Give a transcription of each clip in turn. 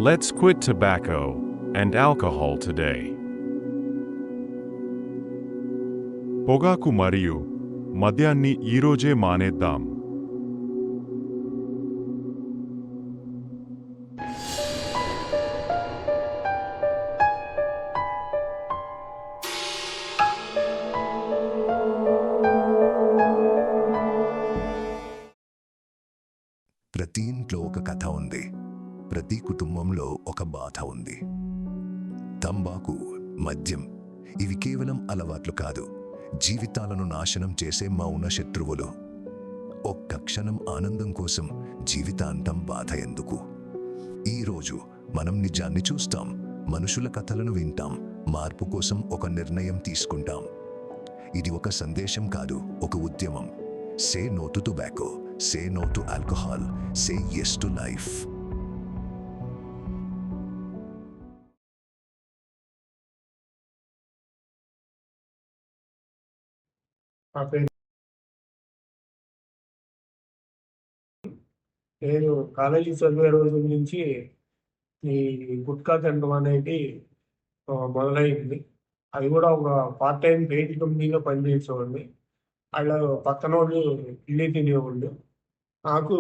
Let's quit tobacco and alcohol today. పొగాకు మరియు మద్యాన్ని ఈరోజే మానేద్దాం. ప్రతి ఇంట్లో ఒక కథ ఉంది. ప్రతి కుటుంబంలో ఒక బాధ ఉంది. తంబాకు, మద్యం ఇవి కేవలం అలవాట్లు కాదు, జీవితాలను నాశనం చేసే మౌన శత్రువులు. ఒక్క క్షణం ఆనందం కోసం జీవితాంతం బాధ ఎందుకు? ఈరోజు మనం నిజాన్ని చూస్తాం, మనుషుల కథలను వింటాం, మార్పు కోసం ఒక నిర్ణయం తీసుకుంటాం. ఇది ఒక సందేశం కాదు, ఒక ఉద్యమం. Say no to tobacco, say no to alcohol, say yes to life. నేను కాలేజీ చదివే రోజుల నుంచి ఈ గుట్కా తినడం అనేది మొదలైంది. అది కూడా ఒక పార్ట్ టైం పెయింట్ కంపెనీలో పనిచేసేవాడిని. వాళ్ళు పక్కన వాళ్ళు ఇల్లు తినేవాళ్ళు. నాకు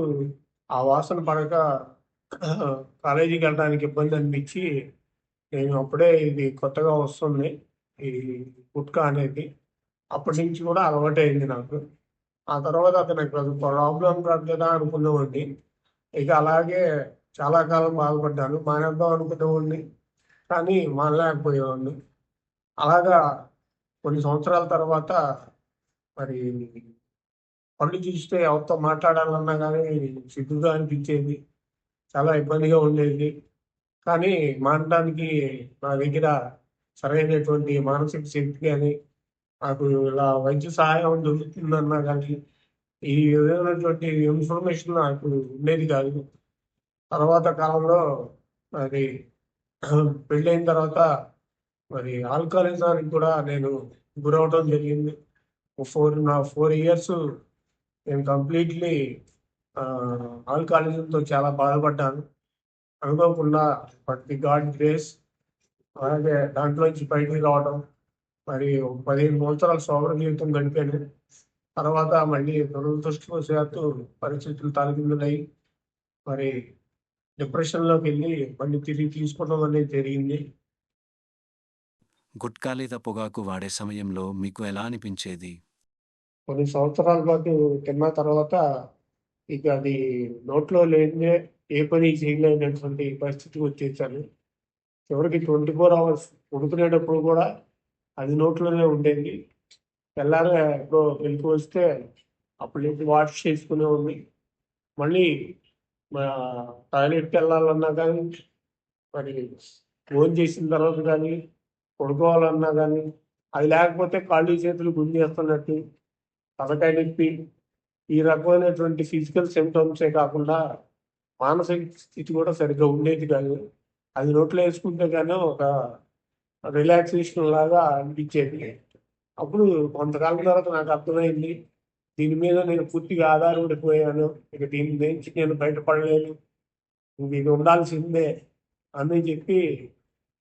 ఆ వాసన పడక కాలేజీకి వెళ్ళడానికి ఇబ్బంది అనిపించి, నేను అప్పుడే ఇది కొత్తగా వస్తుంది ఈ గుట్కా అనేది, అప్పటి నుంచి కూడా అలవాటైంది నాకు. ఆ తర్వాత అతనికి ప్రాబ్లం కాదు కదా అనుకునేవాడిని. ఇక అలాగే చాలా కాలం బాధపడ్డాను. మానేద్దాం అనుకునేవాడిని, కానీ మానలేకపోయేవాడిని. అలాగా కొన్ని సంవత్సరాల తర్వాత మరి పళ్ళు చూస్తే ఎవరితో మాట్లాడాలన్నా కానీ సిగ్గుగా అనిపించేది, చాలా ఇబ్బందిగా ఉండేది. కానీ మానడానికి నా దగ్గర సరైనటువంటి మానసిక శక్తి కానీ, నాకు ఇలా వైద్య సహాయం దొరుకుతుందన్నా కానీ ఈ విధమైనటువంటి ఇన్ఫర్మేషన్ నాకు ఉండేది కాదు. తర్వాత కాలంలో మరి పెళ్ళైన తర్వాత మరి ఆల్కహాలిజానికి కూడా నేను గురవడం జరిగింది. 4 ఇయర్స్ నేను కంప్లీట్లీ ఆల్కహాలిజంతో చాలా బాధపడ్డాను. అనుకోకుండా బట్ ది గాడ్ గ్రేస్, అలాగే దాంట్లోంచి బయటికి రావడం, మరి 15 సంవత్సరాలు సోబర్ జీవితం గడిపాను. తర్వాత మళ్ళీ దురదృష్టవశాత్తు పరిస్థితులు తలకిందులై మరి డిప్రెషన్లోకి వెళ్ళి మళ్ళీ తిరిగి తీసుకోవడం అనేది జరిగింది. గుట్కా లేదా పొగాకు వాడే సమయంలో మీకు ఎలా అనిపించేది? కొన్ని సంవత్సరాల పాటు తిన్న తర్వాత ఇక అది నోట్లో లేనిదే ఏ పని చేయలేనటువంటి పరిస్థితికి వచ్చేసాను. చివరికి 24 అవర్స్ ఉడుకునేటప్పుడు కూడా అది నోట్లోనే ఉండేది. తెల్లారే ఎప్పుడో వెళ్తూ వస్తే అప్పుడు వాష్ చేసుకునే ఉంది. మళ్ళీ టాయిలెట్కి వెళ్ళాలన్నా కానీ, మరి ఫోన్ చేసిన తర్వాత కానీ, పడుకోవాలన్నా కానీ, అది లేకపోతే కాళ్ళు చేతులు గుంజేస్తున్నట్టు, తలకాయ నొప్పి, ఈ రకమైనటువంటి ఫిజికల్ సిమ్టమ్సే కాకుండా మానసిక స్థితి కూడా సరిగ్గా ఉండేది కాదు. అది నోట్లో వేసుకుంటే కానీ ఒక రిలాక్సేషన్ లాగా అనిపించేది. అప్పుడు కొంతకాలం తర్వాత నాకు అర్థమైంది, దీని మీద నేను పూర్తిగా ఆధారపడిపోయాను. ఇక దీని నుంచి నేను బయటపడలేను, ఇది ఉండాల్సిందే అని చెప్పి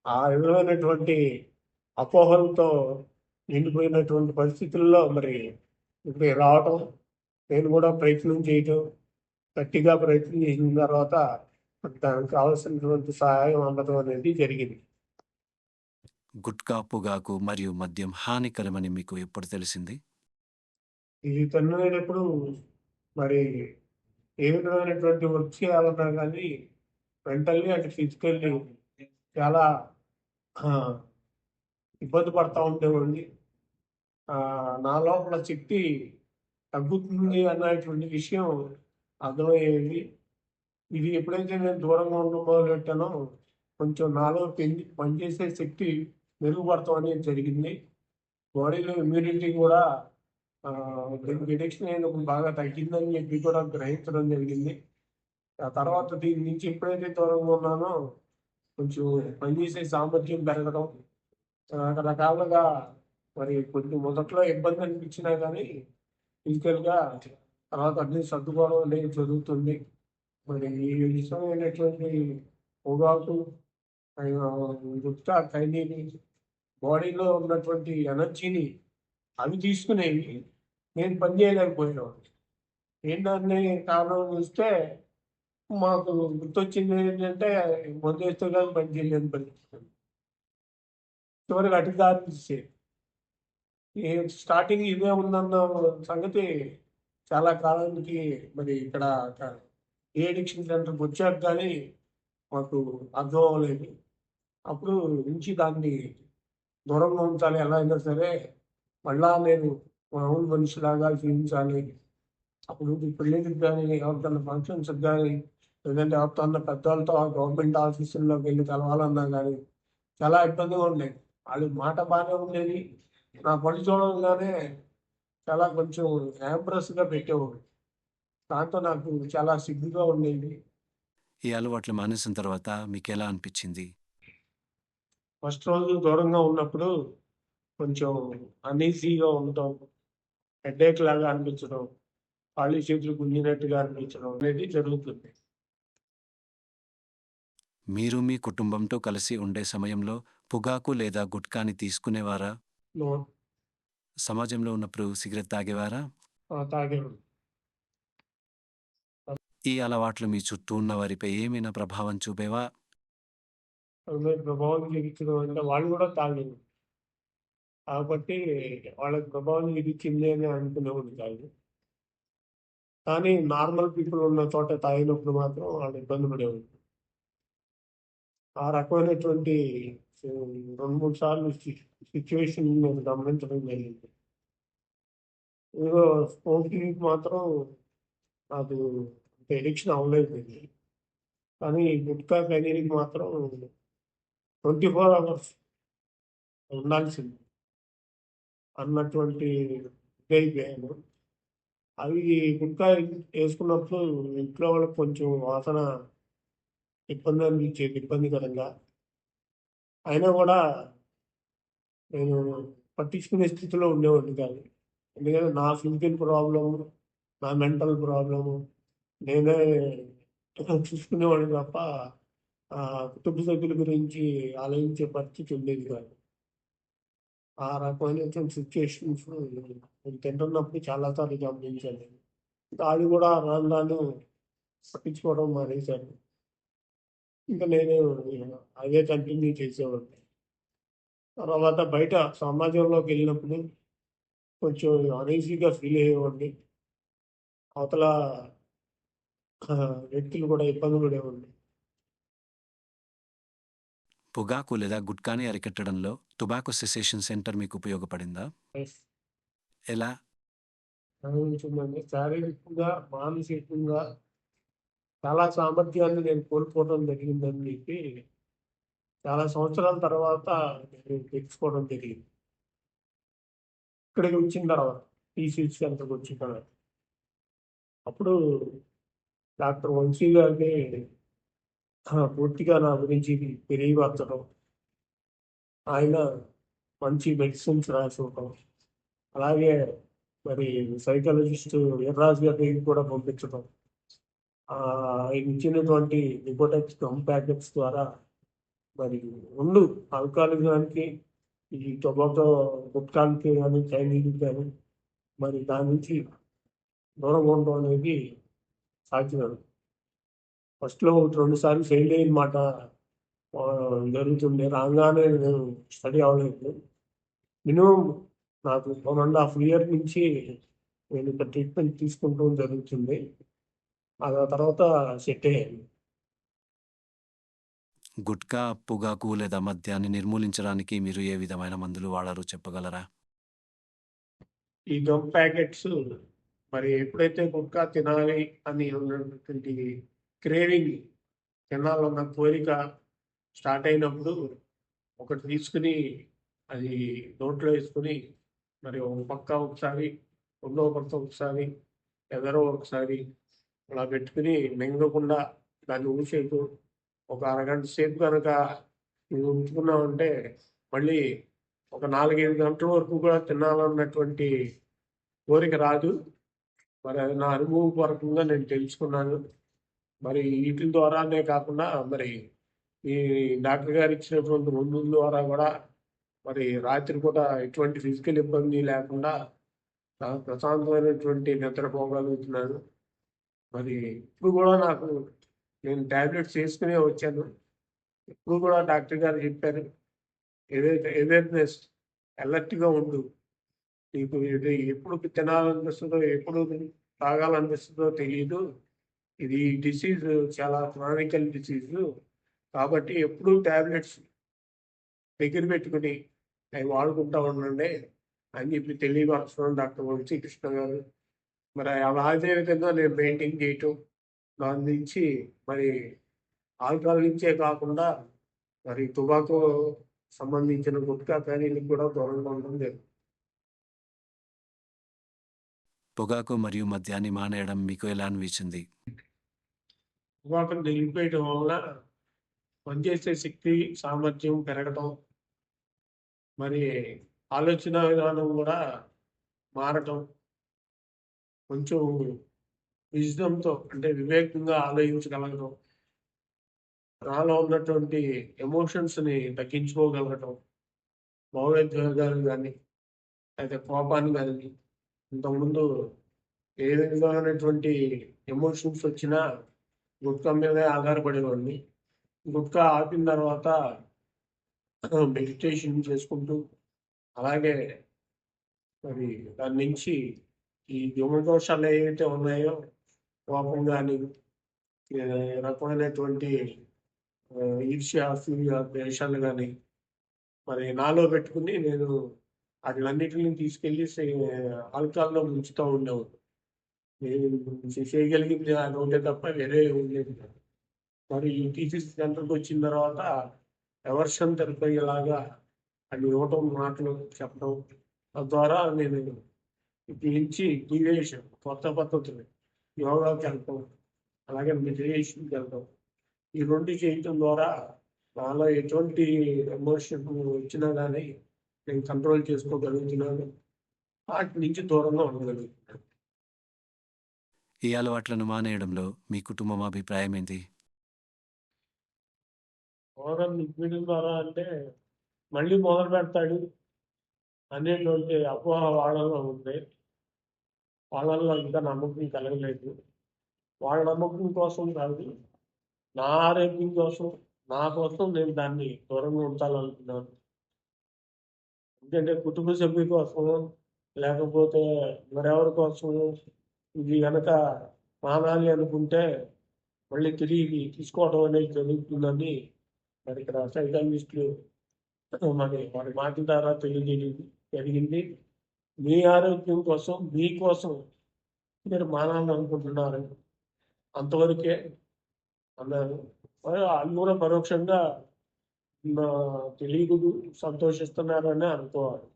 ఆ విధమైనటువంటి అపోహలతో నిండిపోయినటువంటి పరిస్థితుల్లో మరి ఇప్పుడు రావటం, నేను కూడా ప్రయత్నం చేయటం, గట్టిగా ప్రయత్నం చేసిన తర్వాత దానికి కావాల్సినటువంటి సహాయం అందడం అనేది జరిగింది. గుట్కా, పొగాకు మరియు మద్యం హానికరమని మీకు ఎప్పుడు తెలిసింది? ఇది తన్నేటప్పుడు మరి ఏ విధమైనటువంటి వర్క్ చేయాలన్నా కానీ మెంటల్లీ అండ్ ఫిజికల్లీ చాలా ఇబ్బంది పడతా ఉండేవాడిని. నా లోపల శక్తి తగ్గుతుంది అన్నటువంటి విషయం అర్థమయ్యేది. ఇది ఎప్పుడైతే నేను దూరంగా ఉండడం మొదలెట్టానో కొంచెం నాలో పనిచేసే శక్తి మెరుగుపడతాం అనేది జరిగింది. బాడీలో ఇమ్యూనిటీ కూడా డిటెక్షన్ అయినప్పుడు బాగా తగ్గిందని చెప్పి కూడా గ్రహించడం జరిగింది. ఆ తర్వాత దీని నుంచి ఎప్పుడైతే దూరంగా ఉన్నానో కొంచెం పనిచేసే సామర్థ్యం పెరగడం, రకరకాలుగా మరి కొంచెం మొదట్లో ఇబ్బంది అనిపించినా కానీ ఫిజికల్గా తర్వాత అన్ని సర్దుకోవడం అనేది జరుగుతుంది. మరి ఈ విషయమైనటువంటి పొగాకు, గుట్కా, ఖైనీని, బాడీలో ఉన్నటువంటి ఎనర్జీని అవి తీసుకునేవి. నేను పని చేయలేకపోయేవాడిని. ఏంటనే కారణం చూస్తే మాకు గుర్తొచ్చింది ఏంటంటే మందు వేస్తే కానీ పని చేయలేని పరిస్థితి. చివరికి అటు దారి తీసేది. ఈ స్టార్టింగ్ ఇదే ఉందన్న సంగతి చాలా కాలానికి మరి ఇక్కడ ఏ అడిక్షన్ సెంటర్కి వచ్చాక కానీ మాకు అర్థం అవ్వలేదు. అప్పుడు నుంచి దాన్ని దూరంగా ఉంచాలి, ఎలా అయినా సరే మళ్ళా నేను మామూలు మనిషిలాగా జీవించాలి. అప్పుడు పెళ్ళికి కానీ ఎవరికన్నా ఫంక్షన్స్కి కానీ లేదంటే ఎవరితో పెద్దవాళ్ళతో గవర్నమెంట్ ఆఫీసుల్లోకి వెళ్ళి కలవాలన్నా కానీ చాలా ఇబ్బందిగా ఉండేది. వాళ్ళు మాట బాగానే ఉండేది, నా పని చూడగానే చాలా కొంచెం యాంబ్రస్గా పెట్టేవాడు. దాంతో నాకు చాలా సిగ్గుగా ఉండేది. ఈ అలవాట్లు మానేసిన తర్వాత మీకు ఎలా అనిపించింది? ఫస్ట్ రోజు దూరంగా ఉన్నప్పుడు కొంచెం అన్ఈజీగా ఉండటం, హెడేక్ లాగా అనిపించడం, కాళ్ళు చేతులు గుంజినట్టుగా అనిపించడం అనేది జరుగుతుంది. మీరు మీ కుటుంబంతో కలిసి ఉండే సమయంలో పొగాకు లేదా గుట్కాని తీసుకునేవారా? నో- సమాజంలో ఉన్నప్పుడు సిగరెట్ తాగేవారా? తాగేవాడు. ఈ అలవాట్లు మీ చుట్టూ ఉన్న వారిపై ఏమైనా ప్రభావం చూపేవా? అవి ప్రభావం చూపించడం అంటే వాళ్ళు కూడా తాగేవాడు కాబట్టి వాళ్ళకి ప్రభావం చూపించింది అని అనుకునేవాడు కాదు. కానీ నార్మల్ పీపుల్ ఉన్న చోట తాగినప్పుడు మాత్రం వాళ్ళు ఇబ్బంది పడేవాడు. ఆ రకమైనటువంటి 2-3 సార్లు సిచ్యువేషన్ నేను గమనించడం జరిగింది. ఏదో స్మోకింగ్ మాత్రం నాకు ఎడిక్షన్ అవ్వలేదు ఇది. కానీ గుట్కా ఖైనీకి మాత్రం 24 hours ఉండాల్సింది అన్నటువంటి ఇదైపోయాను. అవి గుట్కా వేసుకున్నప్పుడు ఇంట్లో వాళ్ళకి కొంచెం వాసన ఇబ్బంది అనిపించేది, ఇబ్బందికరంగా. అయినా కూడా నేను పట్టించుకునే స్థితిలో ఉండేవాడిని కాదు. ఎందుకంటే నా ఫిజికల్ ప్రాబ్లము, నా మెంటల్ ప్రాబ్లము నేనే చూసుకునేవాడిని తప్ప కుటుంబ సభ్యుల గురించి ఆలోచించే పరిస్థితి ఉండేది కాదు. ఆ రకమైనటువంటి సిచ్యువేషన్స్ నేను తింటున్నప్పుడు చాలాసార్లు గమనించాను. అది కూడా రాను రాను పట్టించుకోవడం మానేశాను. ఇంకా నేను అదే కంటిన్యూ చేసేవాడిని. తర్వాత బయట సమాజంలోకి వెళ్ళినప్పుడు కొంచెం అనీజీగా ఫీల్ అయ్యేవాడిని. అవతల వ్యక్తులు కూడా ఇబ్బంది పడేవాడిని. పొగాకు లేదా గుట్కాని అరికట్టడంలో టొబాకో సెసేషన్ సెంటర్ మీకు ఉపయోగపడిందా? ఎలా? అనుభవించిందండి. శారీరకంగా, మానసికంగా చాలా సామర్థ్యాన్ని నేను కోల్పోవడం జరిగిందని చెప్పి చాలా సంవత్సరాల తర్వాత నేను తెలుసుకోవడం జరిగింది. ఇక్కడికి వచ్చిన తర్వాత టీసీహెచ్ సెంటర్కి వచ్చిన తర్వాత అప్పుడు డాక్టర్ వంశీ గారిని పూర్తిగా నా గురించి తెలియపరచడం, ఆయన మంచి మెడిసిన్స్ రాసివ్వడం, అలాగే మరి సైకాలజిస్ట్ వీర్రాజు గారి దగ్గరికి కూడా పంపించడం, ఆయన ఇచ్చినటువంటి నికోటెక్స్ గమ్ ప్యాకెట్స్ ద్వారా మరి 2 ఆల్కహాలిజానికి, ఈ టొబాకో గుట్కానికి కానీ చైనీకి కానీ మరి దాని నుంచి దూరంగా ఉండడం అనేది సాధ్యం. ఫస్ట్లో 1-2 సార్లు ఫెయిల్ అయిన మాట జరుగుతుంది. రాగానే నేను స్టడీ అవ్వలేదు. మినిమం నాకు 1.5 year నుంచి నేను ఇక్కడ ట్రీట్మెంట్ తీసుకుంటూ జరుగుతుంది. ఆ తర్వాత సెట్ అయ్యాను. గుట్కా, పొగాకు లేదా మద్యాన్ని నిర్మూలించడానికి మీరు ఏ విధమైన మందులు వాడారో చెప్పగలరా? ఈ గమ్ ప్యాకెట్స్ మరి ఎప్పుడైతే గుట్కా తినాలి అని ఉన్నటువంటి క్రేవింగ్, తినాలన్న కోరిక స్టార్ట్ అయినప్పుడు ఒకటి తీసుకుని అది నోట్లో వేసుకుని మరి ఒక పక్క ఒకసారి, రెండో పక్క ఒకసారి, ఎదరో ఒకసారి అలా పెట్టుకుని మింగకుండా దాన్ని ఊసేపు ఒక అరగంట సేపు కనుక ఉంచుకున్నామంటే మళ్ళీ ఒక 4-5 గంటల వరకు కూడా తినాలన్నటువంటి కోరిక రాదు. మరి అది నా అనుభవపూర్వకంగా నేను తెలుసుకున్నాను. మరి వీటి ద్వారానే కాకుండా మరి ఈ డాక్టర్ గారు ఇచ్చినటువంటి మందుల ద్వారా కూడా మరి రాత్రి కూడా ఎటువంటి ఫిజికల్ ఇబ్బంది లేకుండా చాలా ప్రశాంతమైనటువంటి నిద్రపోగలుగుతున్నాను. మరి ఇప్పుడు కూడా నేను టాబ్లెట్స్ వేసుకునే వచ్చాను. ఇప్పుడు కూడా డాక్టర్ గారు చెప్పారు, అవేర్నెస్, అలర్ట్గా ఉండు. నీకు ఇది ఎప్పుడు తినాలనిపిస్తుందో, ఎప్పుడు తాగాలనిపిస్తుందో తెలియదు. ఇది డిసీజ్ చాలా క్రానికల్ డిసీజ్. కాబట్టి ఎప్పుడు టాబ్లెట్స్ దగ్గర పెట్టుకుని అవి వాడుకుంటా ఉండండి అని చెప్పి తెలియపరుస్తున్నాను డాక్టర్ వంశీకృష్ణ గారు. మరి అలా అదే విధంగా నేను మెయింటైన్ చేయటం, దాని నుంచి మరి ఆల్కహాల్ నుంచే కాకుండా మరి టుబాకో సంబంధించిన గుట్కా ఖైనీలకు కూడా దూరంగా ఉండడం జరుగుతుంది. పొగాకు మరియు మద్యాన్ని మానేయడం మీకు ఎలా అనిపించింది? టుబాకోని నిలిపేయడం వల్ల పనిచేసే శక్తి సామర్థ్యం పెరగటం, మరి ఆలోచన విధానం కూడా మారటం, కొంచెం విజ్డమ్తో అంటే వివేకంగా ఆలోచించగలగడం, నాలో ఉన్నటువంటి ఎమోషన్స్ని తగ్గించుకోగలగటం, భావోద్వేగాలు కానీ అయితే కోపాన్ని కానీ, ఇంతకుముందు ఏ విధమైనటువంటి ఎమోషన్స్ వచ్చినా గుట్కా మీదే ఆధారపడేవాడిని. గుట్కా ఆపిన తర్వాత మెడిటేషన్ చేసుకుంటూ, అలాగే మరి దాని నుంచి ఈ దోషాలు ఏవైతే ఉన్నాయో, కోపం కానీ, రకమైనటువంటి ఈర్ష్య, అసూయ, ద్వేషాలు కానీ మరి నాలో పెట్టుకుని నేను వాటిలన్నిటిని తీసుకెళ్ళి ఆల్కహాల్లో ముంచుతూ ఉండేవాడు. నేను చేయగలిగింది అది ఉంటే తప్ప వేరే ఉండేది కాదు. మరి ఈ టీసీసీ సెంటర్కి వచ్చిన తర్వాత ఎవర్షన్ తెలిపేలాగా అది ఇవ్వటం, మాటలు చెప్పడం, తద్వారా నేను ఇప్పటి నుంచి డీవియేషన్, కొత్త పద్ధతులు, యోగాకి వెళ్ళటం, అలాగే మెడిటేషన్కి వెళ్ళటం, ఈ రెండు చేయటం ద్వారా నాలో ఎటువంటి ఎమోషన్ వచ్చినా కానీ నేను కంట్రోల్ చేసుకోగలుగుతున్నాను, వాటి నుంచి దూరంగా ఉండగలుగుతున్నాను. ఈ అలవాట్లను మానేయడంలో మీ కుటుంబం అభిప్రాయం ఏంటి? ఓవరాల్ లిక్విడ్ ద్వారా అంటే మళ్ళీ మొదలు పెడతాడు అనేటువంటి అపోహ వాళ్ళలో ఉంది. వాళ్ళల్లో ఇంకా నమ్మకం కలగలేదు. వాళ్ళ నమ్మకం కోసం కాదు, నా ఆరోగ్యం కోసం, నా కోసం నేను దాన్ని దూరంగా ఉంచాలనుకున్నాను. ఎందుకంటే కుటుంబ సభ్యుల కోసం, లేకపోతే మరెవరి కోసం ఇది కనుక మానాలి అనుకుంటే మళ్ళీ తిరిగి తీసుకోవడం అనేది జరుగుతుందని మరి ఇక్కడ సైకాలజిస్టులు వారి మాటల ద్వారా జరిగింది. మీ ఆరోగ్యం కోసం, మీకోసం మీరు మానాలని అనుకుంటున్నారు, అంతవరకే అన్నారు. వాళ్ళు కూడా పరోక్షంగా తెలియదు సంతోషిస్తున్నారని అనుకోవాలి.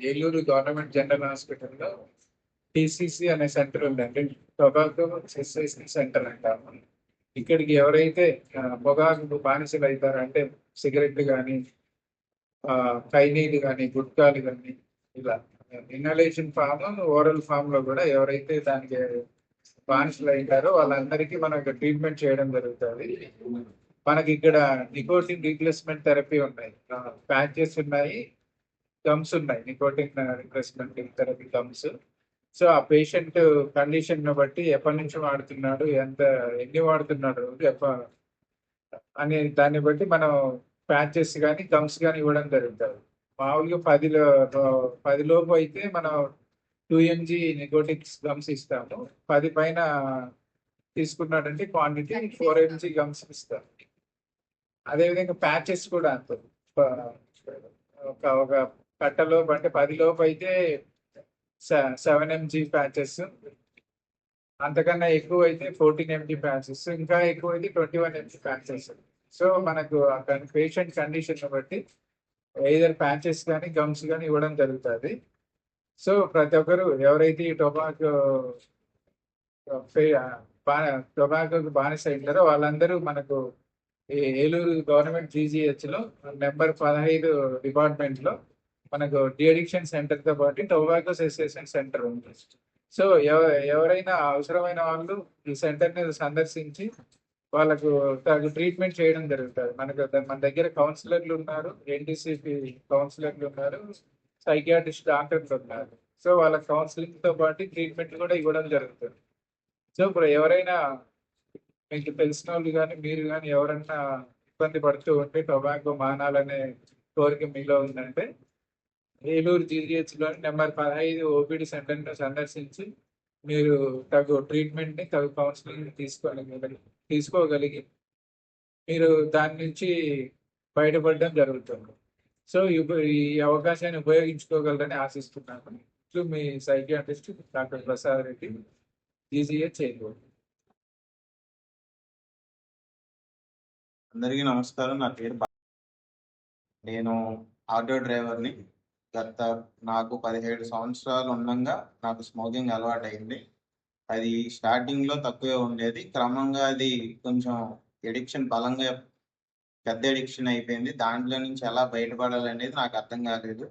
ఏలూరు గవర్నమెంట్ జనరల్ హాస్పిటల్లో టీసీసీ అనే సెంటర్ ఉందండి, టొబాకో సెసేషన్ సెంటర్ అంటాము. ఇక్కడికి ఎవరైతే పొగాకు బానిసలు అవుతారో, అంటే సిగరెట్లు కానీ, ఖైనీలు కానీ, గుట్కాలు కానీ, ఇలా ఇన్హలేషన్ ఫామ్, ఓరల్ ఫామ్ లో కూడా ఎవరైతే దానికి బానిసలు అవుతారో వాళ్ళందరికీ మనకు ట్రీట్మెంట్ చేయడం జరుగుతుంది. మనకి ఇక్కడ నికోటిన్ రీప్లేస్మెంట్ థెరపీ ఉన్నాయి, ప్యాచెస్ ఉన్నాయి, గమ్స్ ఉన్నాయి, nicotine replacement therapy gums. So ఆ పేషెంట్ కండిషన్ బట్టి ఎప్పటి నుంచి వాడుతున్నాడు, ఎన్ని వాడుతున్నాడు అనే దాన్ని బట్టి మనం ప్యాచెస్ కానీ గమ్స్ కానీ ఇవ్వడం జరుగుతుంది. మామూలుగా 10 లోపు అయితే మనం 2 mg నికోటిక్స్ గమ్స్ ఇస్తాము. 10 పైన తీసుకున్నాడంటే క్వాంటిటీ 4 mg గమ్స్ ఇస్తాము. అదేవిధంగా ప్యాచెస్ కూడా అంతే. ఒక కట్టలోపు అంటే 10 లోపు అయితే 7 mg ప్యాచెస్, అంతకన్నా ఎక్కువ అయితే 14 mg ప్యాచెస్, ఇంకా ఎక్కువ అయితే 21 mg ప్యాచెస్. సో మనకు పేషెంట్ కండిషన్ బట్టి either ప్యాచెస్ కానీ గమ్స్ కానీ ఇవ్వడం జరుగుతుంది. సో ప్రతి ఒక్కరు ఎవరైతే ఈ టొబాకోకి బానిస అయింటారో వాళ్ళందరూ మనకు ఈ ఏలూరు గవర్నమెంట్ జీజీహెచ్లో నెంబర్ 15 డిపార్ట్మెంట్లో మనకు డిఅడిక్షన్ సెంటర్తో పాటు టొబాకో సెసేషన్ సెంటర్ ఉంది. సో ఎవరైనా అవసరమైన వాళ్ళు ఈ సెంటర్ని సందర్శించి వాళ్ళకు తగు ట్రీట్మెంట్ చేయడం జరుగుతుంది. మన దగ్గర కౌన్సిలర్లు ఉన్నారు, ఎన్టీసీపీ కౌన్సిలర్లు ఉన్నారు, సైకియాట్రిస్ట్ డాక్టర్లు ఉన్నారు. సో వాళ్ళ కౌన్సిలింగ్తో పాటు ట్రీట్మెంట్ కూడా ఇవ్వడం జరుగుతుంది. సో ఇప్పుడు ఎవరైనా మీకు తెలిసిన వాళ్ళు కానీ మీరు కానీ ఎవరైనా ఇబ్బంది పడుతూ ఉంటే టొబాకో మానాలనే కోరిక మీలో ఉందంటే ఏలూరు జీజీహెచ్లోని నెంబర్ 15 ఓపీడీ సెంటర్ని సందర్శించి మీరు తగు ట్రీట్మెంట్ని తగు కౌన్సిలింగ్ తీసుకోగలిగి మీరు దాని నుంచి బయటపడడం జరుగుతుంది. సో ఈ అవకాశాన్ని ఉపయోగించుకోగలరని ఆశిస్తున్నాను. ఇట్లు మీ psychiatrist doctor Prasad Reddy, GGH Eluru. అందరికీ నమస్కారం. నా పేరు నేను ఆటో డ్రైవర్ని. నాకు 17 సంవత్సరాలు ఉండగా నాకు స్మోకింగ్ అలవాటు అయింది. అది స్టార్టింగ్లో తక్కువే ఉండేది, క్రమంగా అది కొంచెం ఎడిక్షన్ బలంగా పెద్ద ఎడిక్షన్ అయిపోయింది. దాంట్లో నుంచి ఎలా బయటపడాలనేది నాకు అర్థం కాలేదు.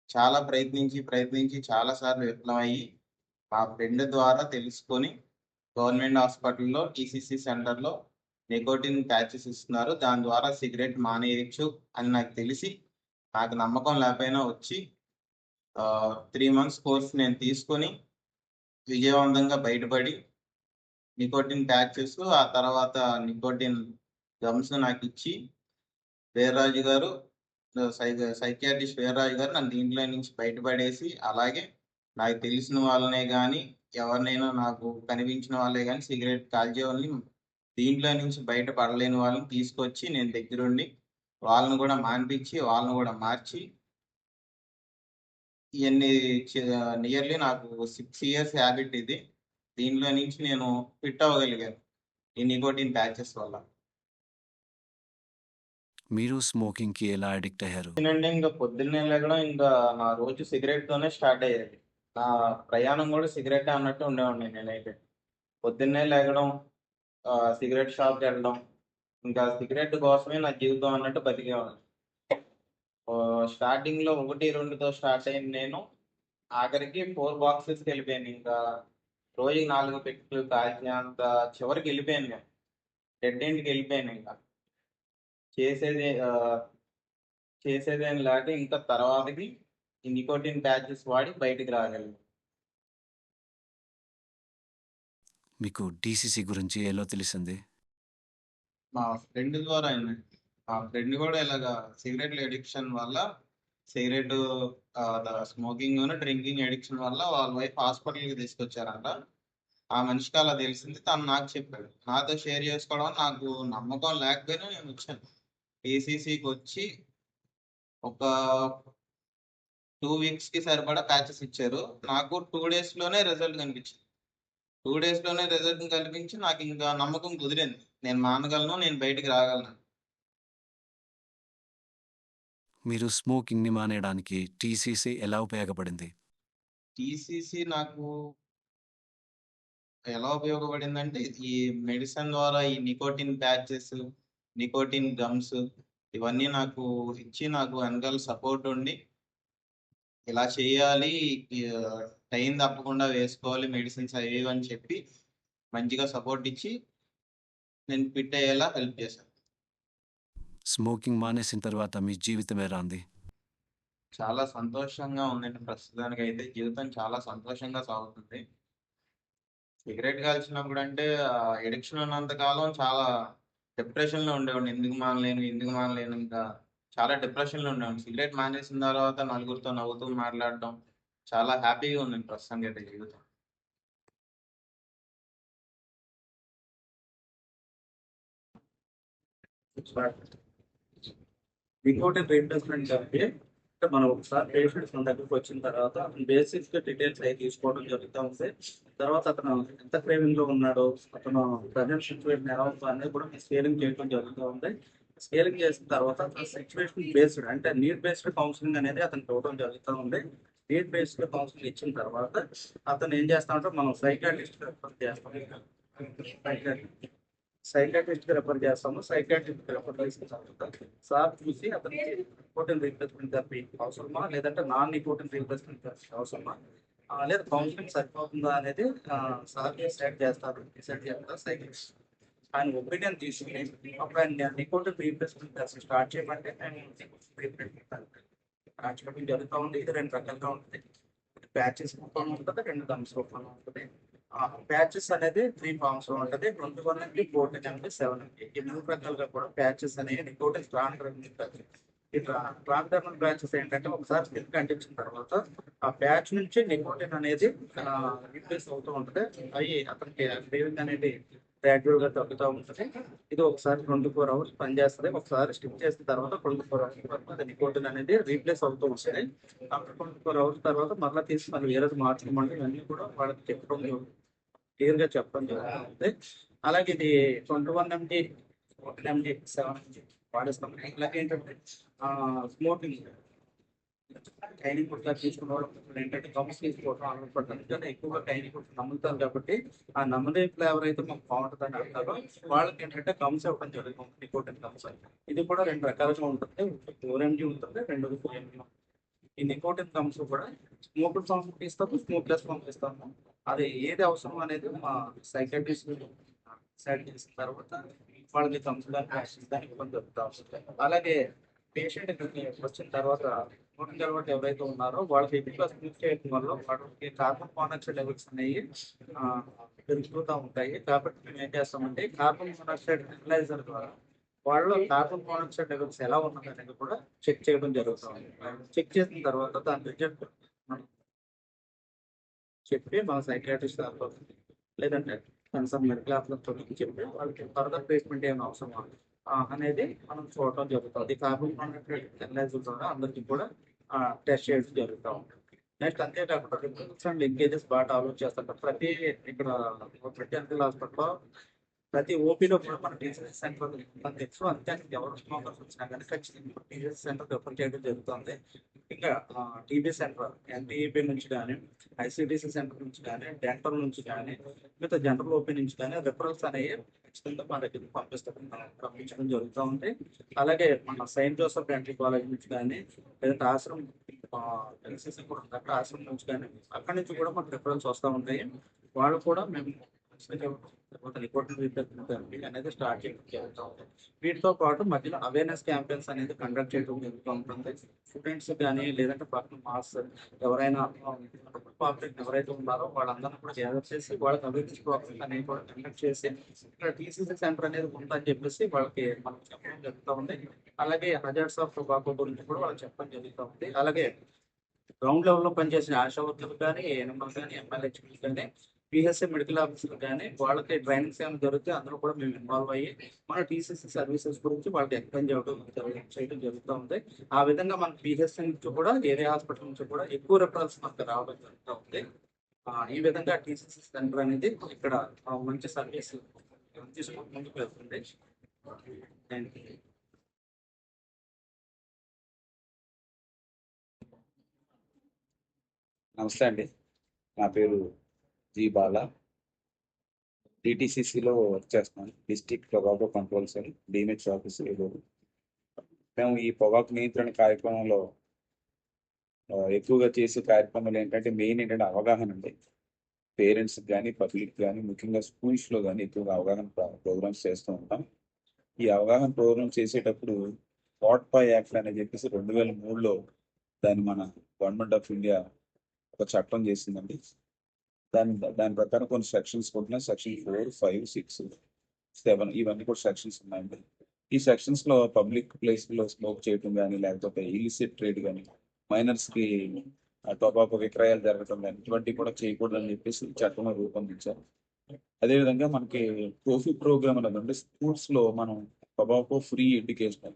చాలా ప్రయత్నించి చాలాసార్లు విఫలమయ్యి మా ఫ్రెండ్ ద్వారా తెలుసుకొని గవర్నమెంట్ హాస్పిటల్లో టీసీసీ సెంటర్లో నికోటిన్ ప్యాచెస్ ఇస్తున్నారు, దాని ద్వారా సిగరెట్ మానేయచ్చు అని నాకు తెలిసి, నాకు నమ్మకం లేకపోయినా వచ్చి 3 months కోర్స్ నేను తీసుకొని విజయవంతంగా బయటపడి నికోటిన్ ప్యాచెస్, ఆ తర్వాత నికోటిన్ గమ్స్ నాకు ఇచ్చి వీర్రాజు గారు, సైకియాట్రిస్ట్ వీర్రాజు గారు నన్ను దీంట్లో నుంచి బయటపడేసి, అలాగే నాకు తెలిసిన వాళ్ళనే కానీ ఎవరినైనా నాకు కనిపించిన వాళ్ళే కానీ సిగరెట్ కాల్చే వాళ్ళని దీంట్లో నుంచి బయటపడలేని వాళ్ళని తీసుకొచ్చి నేను దగ్గరుండి వాళ్ళని కూడా మాన్పించి వాళ్ళని కూడా మార్చి ఇవన్నీ నియర్లీ నాకు 6 years హ్యాబిట్ ఇది. దీంట్లో నుంచి నేను ఫిట్ అవ్వగలిగాను ఈ నికోటిన్ ప్యాచెస్ వల్ల. మీరు స్మోకింగ్కి ఎలా అడిక్ట్ అయ్యారు? ఇంకా పొద్దున్నే లేకడం ఇంకా నా రోజు సిగరెట్తోనే స్టార్ట్ అయ్యేది. నా ప్రయాణం కూడా సిగరెట్ అన్నట్టు ఉండేవాడిని. నేనైతే పొద్దున్నే లేకడం, సిగరెట్ షాప్కి వెళ్ళడం, ఇంకా సిగరెట్ కోసమే నా జీవితం అన్నట్టు బతికేవాడిని. స్టార్టింగ్లో 1-2తో స్టార్ట్ అయింది నేను, ఆఖరికి 4 boxesకి వెళ్ళిపోయాను. ఇంకా రోజుకి 4 పెట్టులు కాల్చినంత చివరికి వెళ్ళిపోయాను నేను, డెడ్ ఎండ్కి వెళ్ళిపోయాను. ఇంకా చేసేదేం లేక ఇంకా తర్వాతకి ఈ నికోటిన్ ప్యాచెస్ వాడి బయటికి రాగలను. మీకు డీసీసీ గురించి ఎలా తెలిసింది? మా ఫ్రెండ్ ద్వారా అయింది. మా ఫ్రెండ్ కూడా ఇలాగా సిగరెట్ ఎడిక్షన్ వల్ల, సిగరెట్ స్మోకింగ్ డ్రింకింగ్ ఎడిక్షన్ వల్ల వాళ్ళ వైఫ్ హాస్పిటల్కి తీసుకొచ్చారంట. ఆ మనిషికి అలా తెలిసింది, తను నాకు చెప్పాడు. నాతో షేర్ చేసుకోవడం నాకు నమ్మకం లేకపోయినా నేను వచ్చాను. టీసీసీకి వచ్చి ఒక 2 weeksకి సరిపడా ప్యాచెస్ ఇచ్చారు. నాకు 2 daysలోనే రిజల్ట్ కనిపించింది. 2 daysలోనే రిజల్ట్ కనిపించి నాకు ఇంకా నమ్మకం కుదిరింది, నేను మానగలను, నేను బయటికి రాగలను. మీరు స్మోకింగ్ని మానేయడానికి టీసీసీ ఎలా ఉపయోగపడింది? టీసీసీ నాకు ఎలా ఉపయోగపడిందంటే, ఈ మెడిసిన్ ద్వారా ఈ నికోటిన్ ప్యాచెస్, నికోటిన్ గమ్స్ ఇవన్నీ నాకు ఇచ్చి, నాకు వెనకాల సపోర్ట్ ఉండి, ఇలా చేయాలి, టైం తప్పకుండా వేసుకోవాలి మెడిసిన్స్ అవి అని చెప్పి మంచిగా సపోర్ట్ ఇచ్చి నేను ఫిట్ అయ్యేలా హెల్ప్ చేశాను. స్మోకింగ్ మానేసిన తర్వాత మీ జీవితం ఎలా ఉంది? చాలా సంతోషంగా ఉందండి. ప్రస్తుతానికి అయితే జీవితం చాలా సంతోషంగా సాగుతుంది. సిగరెట్ కాల్చినప్పుడు అంటే ఎడిక్షన్ ఉన్నంత కాలం చాలా డిప్రెషన్లో ఉండేవాడిని. ఎందుకు మానలేను, ఇంకా చాలా డిప్రెషన్లో ఉండేవాడిని. సిగరెట్ మానేసిన తర్వాత నలుగురితో నవ్వుతూ మాట్లాడటం, చాలా హ్యాపీగా ఉంది ప్రస్తుతానికి అయితే జీవితం. ఇంకోటి రీప్లేస్మెంట్ అంటే మనం ఒకసారి పేషెంట్స్ మన దగ్గరకు వచ్చిన తర్వాత బేసిక్స్ డీటెయిల్స్ అవి తీసుకోవడం జరుగుతూ ఉంది. తర్వాత అతను ఎంత క్రేవింగ్ లో ఉన్నాడో, అతను ప్రజెంట్ సిచ్యువేషన్ ఎలా ఉందో అనేది కూడా స్కేలింగ్ చేయడం జరుగుతూ ఉంది. స్కేలింగ్ చేసిన తర్వాత సిచ్యువేషన్ బేస్డ్ అంటే నీడ్ బేస్డ్ కౌన్సిలింగ్ అనేది అతనికి ఇవ్వడం జరుగుతూ ఉంది. నీడ్ బేస్డ్ కౌన్సిలింగ్ ఇచ్చిన తర్వాత అతను ఏం చేస్తామంటే మనం సైకాట్రిస్ట్ రెఫర్ చేస్తాం. సైకాట్రిస్ట్ రెఫర్ చేస్తాము. సైకాట్రిస్ట్ రెఫర్ చేసిన తర్వాత సార్ చూసి అతనికి నికోటిన్ రీప్లేస్మెంట్ థెరపీ అవసరమా, లేదంటే నాన్ నికోటిన్ రీప్లేస్మెంట్ థెరపీ అవసరమా, లేదా కౌన్సిలింగ్ సరిపోతుందా అనేది సార్ డిసైడ్ చేస్తారు. సైకాట్రిస్ట్ ఆయన ఒపీనియన్ తీసుకుని అప్పుడు ఆయన నికోటిన్ రీప్లేస్మెంట్ థెరపీ స్టార్ట్ చేయమంటే స్టార్ట్ చేయడం జరుగుతూ ఉంది. ఇది 2 రకాలుగా ఉంటుంది. ప్యాచెస్ రూపంలో ఉంటుంది, 2 గమ్స్ రూపంలో ఉంటుంది. ప్యాచెస్ అనేది 3 ఫార్మ్స్ లో ఉంటుంది. 21 MG, 14 MG, 7 MG. ఈ 3 రకాలుగా కూడా ప్యాచెస్ అనేవి నికోటిన్ ట్రాన్స్డర్మల్ ఈ ట్రాన్స్డర్మల్ ప్యాచెస్ ఏంటంటే ఒకసారి స్కిన్ కంటించిన తర్వాత ఆ ప్యాచ్ నుంచి నికోటిన్ అనేది రిప్లేస్ అవుతూ ఉంటుంది. అవి అతనికి క్రేవింగ్ అనేది గ్రాడ్యువల్ గా తగ్గుతూ ఉంటుంది. ఇది ఒకసారి 24 hours పనిచేస్తుంది. ఒకసారి స్టిక్ చేసిన తర్వాత 24 hours వరకు అది నికోటిన్ అనేది రీప్లేస్ అవుతూ ఉంటుంది. ఆఫ్టర్ 24 hours తర్వాత మళ్ళీ తీసి మళ్ళీ వేరే మార్చమంటే ఇవన్నీ కూడా వాళ్ళకి చెప్పడం క్లియర్ గా చెప్పడం జరుగుతుంది. అలాగే ఇది 21 MG, 14 MG, 7 MG వాడేస్తాం. ఇలాగే ఏంటంటే స్మోకింగ్ టైనింగ్ ఫుడ్ తీసుకున్న వాళ్ళు ఏంటంటే గమ్స్ తీసుకోవడం అలవాటు ఎందుకంటే ఎక్కువగా టైనింగ్ ఫుడ్ నమ్ముతారు కాబట్టి ఆ నమ్మదే ఫ్లేవర్ అయితే మాకు బాగుంటుందని అంటారు. వాళ్ళకి ఏంటంటే గమ్స్ ఇవ్వడం జరుగుతుంది. నికోటిన్ గమ్స్ ఇది కూడా 2 రకాలుగా ఉంటుంది. 4 MG ఉంటుంది, 2 4 MG. ఈ నికోటిన్ గమ్స్ కూడా స్మోక్డ్ ఫామ్ ఇస్తాము, స్మోక్లెస్ ఫామ్ ఇస్తాము. అది ఏది అవసరం అనేది మా సైకాట్రిస్ట్ డిసైడ్ చేసిన తర్వాత వాళ్ళకి గమ్స్ దానికి ఇవ్వడం జరుగుతుంది. అలాగే పేషెంట్ వచ్చిన తర్వాత స్మోకింగ్ అలవాటు ఎవరైతే ఉన్నారో వాళ్ళకి ఎక్కువ స్మోక్ చేయడం వల్ల వాళ్ళకి కార్బన్ మోనాక్సైడ్ లెవెల్స్ అనేవి పెరుగుతూ ఉంటాయి. కాబట్టి మేము ఏం చేస్తామంటే కార్బన్ మోనాక్సైడ్ అనలైజర్ ద్వారా వాళ్ళలో కార్బన్ మోనాక్సైడ్ లెవెల్స్ ఎలా ఉన్నది అనేది కూడా చెక్ చేయడం జరుగుతుంది. చెక్ చేసిన తర్వాత దాని రిజల్ట్ చెప్పి మన సైకాట్రిస్ట్ దాంట్లో లేదంటే కన్సర్న్ మెడికల్ ఆఫీసర్తో చెప్పి వాళ్ళకి ఫర్దర్ ట్రీట్మెంట్ ఏమైనా అవసరమా అనేది మనం చూడటం జరుగుతుంది. కార్బన్ మోనాక్సైడ్ అనలైజర్ ద్వారా అందరికీ కూడా టెస్ట్ చేయడం జరుగుతూ ఉంటుంది. నెక్స్ట్ అంతేకాకుండా రిపోర్ట్స్ అండ్ లింకేజెస్ బాగా డెవలప్ చేస్తుంటారు. ప్రతి మెడికల్ హాస్పిటల్లో ప్రతి ఓపీలో కూడా మన టీసీసీ సెంటర్ తెలుసు. అంతే ఎవరు స్మోకర్స్ వచ్చినా కానీ ఖచ్చితంగా టీసీసీ సెంటర్ రిఫర్ చేయడం జరుగుతుంది. ఇంకా టీబీ సెంటర్ ఎన్టీఈపీ నుంచి కానీ, ఐసీటీసీ సెంటర్ నుంచి కానీ, డెంటల్ నుంచి కానీ, మిగతా జనరల్ ఓపీ నుంచి కానీ రిఫరల్స్ అనేవి ఖచ్చితంగా మన దగ్గరికి పంపించడం జరుగుతూ ఉంది. అలాగే మన సెయింట్ జోసెఫ్ డెంటల్ కాలేజ్ నుంచి కానీ, లేదంటే ఆశ్రమం ఎన్సీసీ కూడా ఉంది అక్కడ ఆశ్రమం నుంచి కానీ, అక్కడి నుంచి కూడా మనకు రిఫరల్స్ వస్తూ ఉంటాయి. వాళ్ళు కూడా మేము నికోటిన్ రీప్లేస్మెంట్ థెరపీ అనేది స్టార్ట్ చేయడం జరుగుతూ ఉంటుంది. వీటితో పాటు మధ్యలో అవేర్నెస్ క్యాంపెయిన్స్ అనేది కండక్ట్ చేయడం జరుగుతూ ఉంటుంది. స్టూడెంట్స్ కానీ లేదంటే పక్కన మాస్ ఎవరైనా పబ్లిక్ ఎవరైతే ఉన్నారో వాళ్ళందరినీ కూడా గ్యాదర్ చేసి వాళ్ళకి అవేర్నెస్ ప్రోగ్రామ్స్ అనేవి కూడా కండక్ట్ చేసి ఇక్కడ టీసీసీ సెంటర్ అనేది ఉందని చెప్పేసి వాళ్ళకి మనం చెప్పడం జరుగుతూ ఉంది. అలాగే హజార్డ్స్ ఆఫ్ టొబాకో గురించి కూడా వాళ్ళకి చెప్పడం జరుగుతూ ఉంది. అలాగే గ్రౌండ్ లెవెల్లో పనిచేసిన ఆశా వర్కర్లు కానీ, ఏఎన్ఎంలు కానీ, ఎంఎల్హెచ్లు కానీ, పిహెచ్సి మెడికల్ ఆఫీసర్లు కానీ వాళ్ళకి ట్రైనింగ్స్ ఏమైనా దొరికితే అందరూ కూడా మేము ఇన్వాల్వ్ అయ్యి మన టీసీసీ సర్వీసెస్ గురించి వాళ్ళకి ఎక్స్ప్లెయిన్ చేయడం జరుగుతూ ఉంది. ఆ విధంగా మన పిహెచ్సి నుంచి కూడా ఏరియా హాస్పిటల్ నుంచి కూడా ఎక్కువ రిఫరల్స్ మనకు రావడం జరుగుతూ ఉంది. ఈ విధంగా టీసీసీ సెంటర్ అనేది ఇక్కడ మంచి సర్వీస్ తీసుకుంటూ ముందుకు వెళ్తుంది. నమస్తే అండి, నా పేరు జీ బాలా. డిటిసిసిలో వర్క్ చేస్తున్నాను. District tobacco control cell DMH office Eluru. మేము ఈ పొగాకు నియంత్రణ కార్యక్రమంలో ఎక్కువగా చేసే కార్యక్రమాలు ఏంటంటే మెయిన్ ఏంటంటే అవగాహన అండి. పేరెంట్స్కి కానీ పబ్లిక్ కానీ ముఖ్యంగా స్కూల్స్లో కానీ ఎక్కువగా అవగాహన ప్రోగ్రామ్స్ చేస్తూ ఉంటాం. ఈ అవగాహన ప్రోగ్రామ్ చేసేటప్పుడు పాట్పా యాక్ట్ అని చెప్పేసి 2003లో దాన్ని మన గవర్నమెంట్ ఆఫ్ ఇండియా ఒక చట్టం చేసిందండి. దాని ప్రకారం కొన్ని సెక్షన్స్ కూడా సెక్షన్ 4, 5, 6, 7 ఇవన్నీ కూడా సెక్షన్స్ ఉన్నాయండి. ఈ సెక్షన్స్ లో పబ్లిక్ ప్లేస్ లో స్మోక్ చేయడం కానీ లేకపోతే ఇలిసిట్ ట్రేడ్ కానీ మైనర్స్ కి టొబాకో విక్రయాలు జరగటం కానీ ఇటువంటివి కూడా చేయకూడదని చెప్పేసి చట్టం రూపొందించారు. అదేవిధంగా మనకి టోఫీ ప్రోగ్రామ్ అనేది అంటే స్కూల్స్ లో మనం టొబాకో ఫ్రీ ఎడ్యుకేషన్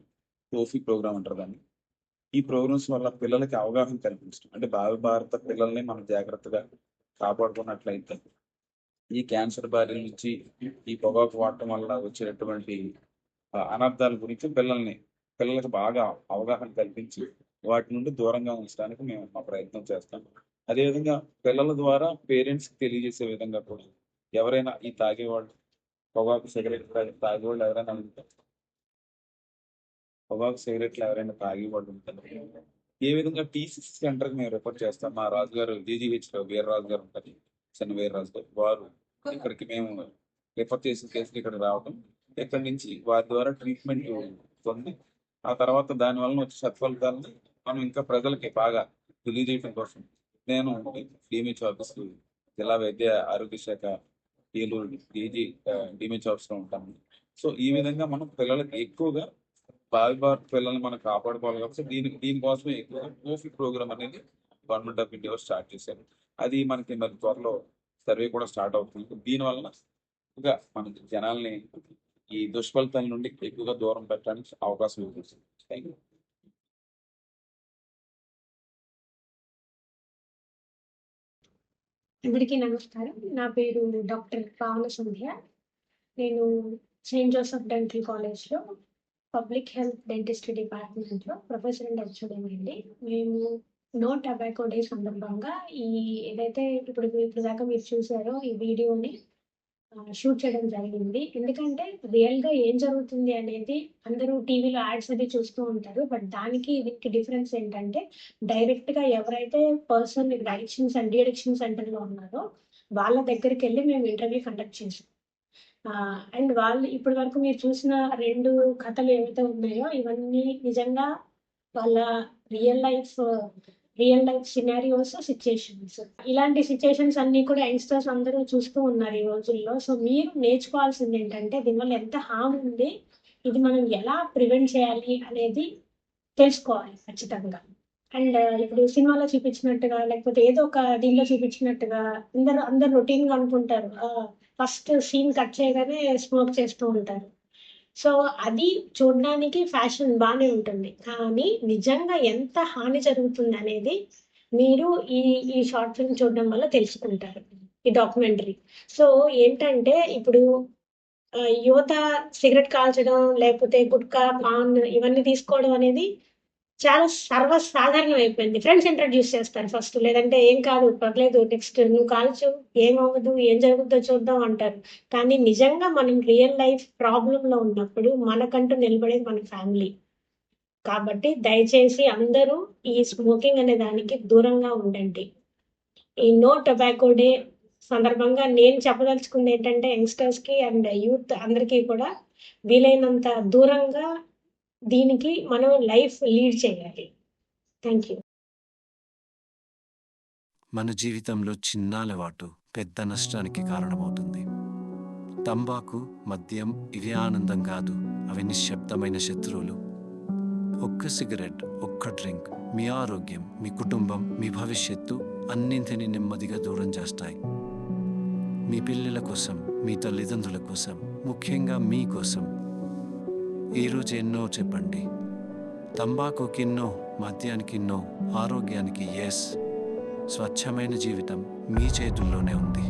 టోఫీ ప్రోగ్రామ్ అంటారు దాన్ని. ఈ ప్రోగ్రామ్స్ వల్ల పిల్లలకి అవగాహన కల్పించడం అంటే భారత పిల్లల్ని మనం జాగ్రత్తగా కాపాడుకున్నట్లయితే ఈ క్యాన్సర్ బారి నుంచి ఈ పొగాకు వాడటం వల్ల వచ్చేటటువంటి అనర్థాల గురించి పిల్లలకు బాగా అవగాహన కల్పించి వాటి నుండి దూరంగా ఉంచడానికి మేము మా ప్రయత్నం చేస్తాం. అదేవిధంగా పిల్లల ద్వారా పేరెంట్స్కి తెలియజేసే విధంగా కూడా ఎవరైనా ఈ తాగేవాళ్ళు పొగాకు తాగేవాళ్ళు ఎవరైనా ఉంటే పొగాకు సిగరెట్లు ఎవరైనా తాగేవాళ్ళు ఉంటారు ఏ విధంగా టీసీసీ సెంటర్కి మేము రిఫర్ చేస్తాం. మా రాజుగారు జీజీహెచ్లో వీర్రాజు గారు ఉంటారు, చిన్న వీర్రాజు గారు, వారు ఇక్కడికి మేము రిఫర్ చేసిన కేసులు ఇక్కడ రావడం, ఇక్కడి నుంచి వారి ద్వారా ట్రీట్మెంట్ పొంది ఆ తర్వాత దాని వలన వచ్చే సత్ఫలితాలను మనం ఇంకా ప్రజలకి బాగా తెలియజేయడం కోసం నేను డిఎంహెచ్ ఆఫీస్ జిల్లా వైద్య ఆరోగ్య శాఖ ఏలూరు డిఎంహెచ్ ఆఫీస్లో ఉంటాము. సో ఈ విధంగా మనం పిల్లలకి ఎక్కువగా భారత పిల్లల్ని మనం కాపాడుకోవాలి కాబట్టి దీనికోసమే ఎక్కువగా టోఫీ ప్రోగ్రామ్ అనేది గవర్నమెంట్ ఆఫ్ ఇండియా స్టార్ట్ చేశారు. అది మనకి మరి త్వరలో సర్వే కూడా స్టార్ట్ అవుతుంది. దీనివల్ల ఎక్కువగా మన జనాల్ని ఈ దుష్ఫలితాల నుండి ఎక్కువగా దూరం పెట్టడానికి అవకాశం ఉంటుంది. Thank you. అందరికీ నమస్కారం. నా పేరు డాక్టర్ పావన సంధ్య. నేను సెయింట్ జోసెఫ్ డెంటల్ కాలేజ్లో పబ్లిక్ హెల్త్ డెంటిస్ట్రీ డిపార్ట్మెంట్లో ప్రొఫెసర్ అండ్ హెచ్ఓడి అండి. మేము నో టొబాకో డే సందర్భంగా ఏదైతే ఇప్పుడు దాకా మీరు చూసారో ఈ వీడియోని షూట్ చేయడం జరిగింది. ఎందుకంటే రియల్గా ఏం జరుగుతుంది అనేది అందరూ టీవీలో యాడ్స్ అది చూస్తూ ఉంటారు. బట్ దీనికి డిఫరెన్స్ ఏంటంటే డైరెక్ట్గా ఎవరైతే పర్సన్ అడిక్షన్స్ అండ్ డీఅడిక్షన్ సెంటర్లో ఉన్నారో వాళ్ళ దగ్గరికి వెళ్ళి మేము ఇంటర్వ్యూ కండక్ట్ చేసాం. అండ్ వాళ్ళు ఇప్పటి వరకు మీరు చూసిన 2 కథలు ఏవైతే ఉన్నాయో ఇవన్నీ నిజంగా వాళ్ళ రియల్ లైఫ్ సినారియోస్, సిచ్యుయేషన్స్. ఇలాంటి సిచ్యుయేషన్స్ అన్ని కూడా యంగ్స్టర్స్ అందరూ చూస్తూ ఉన్నారు ఈ రోజుల్లో. సో మీరు నేర్చుకోవాల్సింది ఏంటంటే దీనివల్ల ఎంత హామ్ ఉంది, ఇది మనం ఎలా ప్రివెంట్ చేయాలి అనేది తెలుసుకోవాలి ఖచ్చితంగా. అండ్ ఇప్పుడు సినిమాలో చూపించినట్టుగా లేకపోతే ఏదో ఒక దీనిలో చూపించినట్టుగా అందరు రొటీన్గా అనుకుంటారు. ఫస్ట్ సీన్ కట్ చేయగానే స్మోక్ చేస్తూ ఉంటారు. సో అది చూడడానికి ఫ్యాషన్ బాగానే ఉంటుంది, కానీ నిజంగా ఎంత హాని జరుగుతుంది అనేది మీరు ఈ షార్ట్ ఫిల్మ్ చూడడం వల్ల తెలుసుకుంటారు, ఈ డాక్యుమెంటరీ. సో ఏంటంటే ఇప్పుడు యువత సిగరెట్ కాల్చడం లేకపోతే గుట్కా, పాన్ ఇవన్నీ తీసుకోవడం అనేది చాలా సర్వసాధారణం అయిపోయింది. ఫ్రెండ్స్ ఇంట్రడ్యూస్ చేస్తారు ఫస్ట్, లేదంటే ఏం కాదు పర్లేదు నెక్స్ట్ నువ్వు కాల్చు, ఏమవ్వదు, ఏం జరుగుతుందో చూద్దాం అంటారు. కానీ నిజంగా మనం రియల్ లైఫ్ ప్రాబ్లంలో ఉన్నప్పుడు మనకంటూ నిలబడేది మన ఫ్యామిలీ. కాబట్టి దయచేసి అందరూ ఈ స్మోకింగ్ అనే దానికి దూరంగా ఉండండి. ఈ నో టొబాకో డే సందర్భంగా నేను చెప్పదలుచుకుంది ఏంటంటే యంగ్స్టర్స్కి అండ్ యూత్ అందరికీ కూడా వీలైనంత దూరంగా దీనికి మనం లైఫ్ లీడ్ చేయాలి. Thank you. మన జీవితంలో చిన్న అలవాటు పెద్ద నష్టానికి కారణమవుతుంది. తంబాకు, మద్యం ఇవి ఆనందం కాదు, అవి నిశ్శబ్దమైన శత్రువులు. ఒక్క సిగరెట్, ఒక్క డ్రింక్ మీ ఆరోగ్యం, మీ కుటుంబం, మీ భవిష్యత్తు అన్నింటినీ నెమ్మదిగా దూరం చేస్తాయి. మీ పిల్లల కోసం, మీ తల్లిదండ్రుల కోసం, ముఖ్యంగా మీ కోసం ఈరోజు ఎన్నో చెప్పండి. తంబాకుకి నో, మద్యానికి నో, ఆరోగ్యానికి ఎస్. స్వచ్ఛమైన జీవితం మీ చేతుల్లోనే ఉంది.